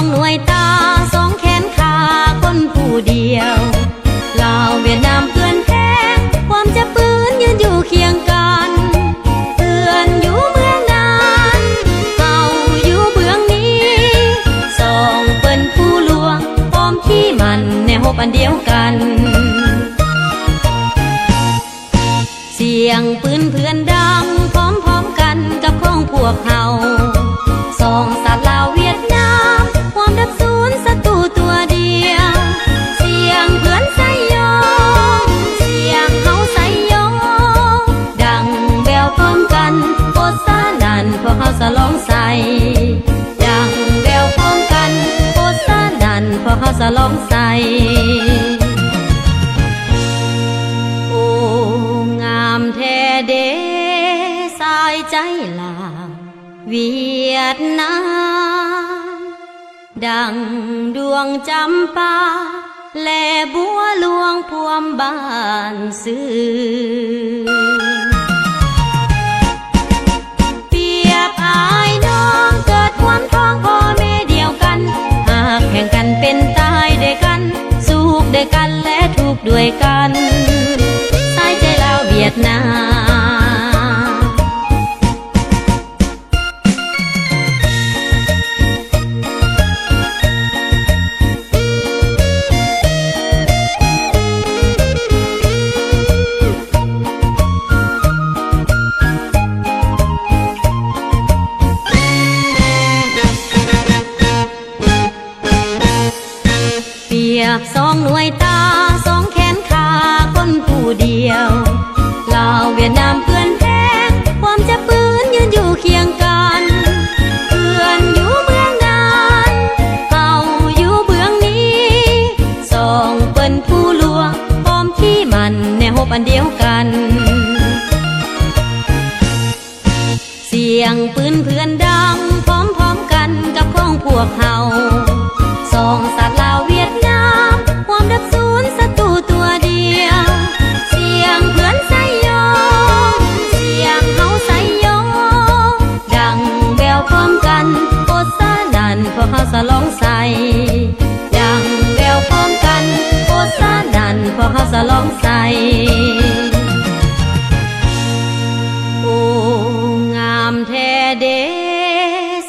หน่วยตาสองแขนขาคนผู้เดียวลาวเวียดนามเพื่อนแท้ความจะปืนยืนอยู่เคียงกันเพื่อนอยู่เมืองนั้นเก่าอยู่เบื้องนี้สองเปิ้นผู้ลวงพร้อมขี้มันแนวอันเดียวกันเสียงปืนเพื่อนดังพร้อมๆกันกับของพวกเฮาสองสัตว์ลาวเวียดนามความดับศูนย์ศัตรูตัวเดียวเสียงเพื่อนใส่ยองเสียงเฮาใส่ยองดังแววพร้อมกันโคตรสานันพวกเฮาสะลองใส่ดังแววพร้อมกันโคตรสานันพวกเฮาสะลองใส่แท้เดสายใจลาวเวียดนามดังดวงจำปาและบัวหลวงพวมบ้านซื่อเปรียบอายน้องเกิดความท้องพ่อแม่เดียวกันหากแข่งกันเป็นตายด้วยกันสุขด้วยกันและทุกข์ด้วยกันเวียดนามเปรียบสองหน่วยตาสองแขนขาคนผู้เดียวลาวเวียดนามเพื่อนแท้ความจะปืนยืนอยู่เคียงกันเพื่อนอยู่เมืองนั้นเฮาอยู่เบื้องนี้สองเปิ้นผู้ลวงพร้อมขี้มันแนวอันเดียวกันเสียงปืนเพื่อนดังพร้อมกันกับของพวกเฮาสองสัตว์ลาวเวียดนามความดับศูนย์ศัตรูตัวเดียวเสียงเพื่อนใส่ยองเสียงเฮาใส่ยองดังแววพร้อมกันโคตรสานันพวกเฮาสะลองใส่ดังแววพร้อมกันโคตรสานันพวกเฮาสะลองใส่โอ้งามแท้เด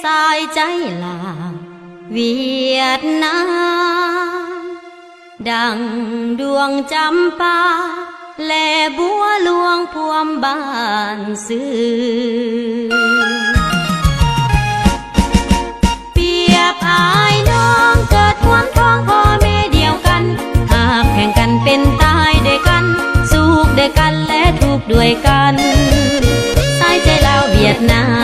สายใจลาวเวียดนามดังดวงจำปาและบัวหลวงพวมบ้านซื่อเปรียบอายน้องเกิดความท้องพ่อแม่เดียวกันหากแข่งกันเป็นตายด้วยกันสุขด้วยกันและทุกข์ด้วยกันสายใจลาวเวียดนาม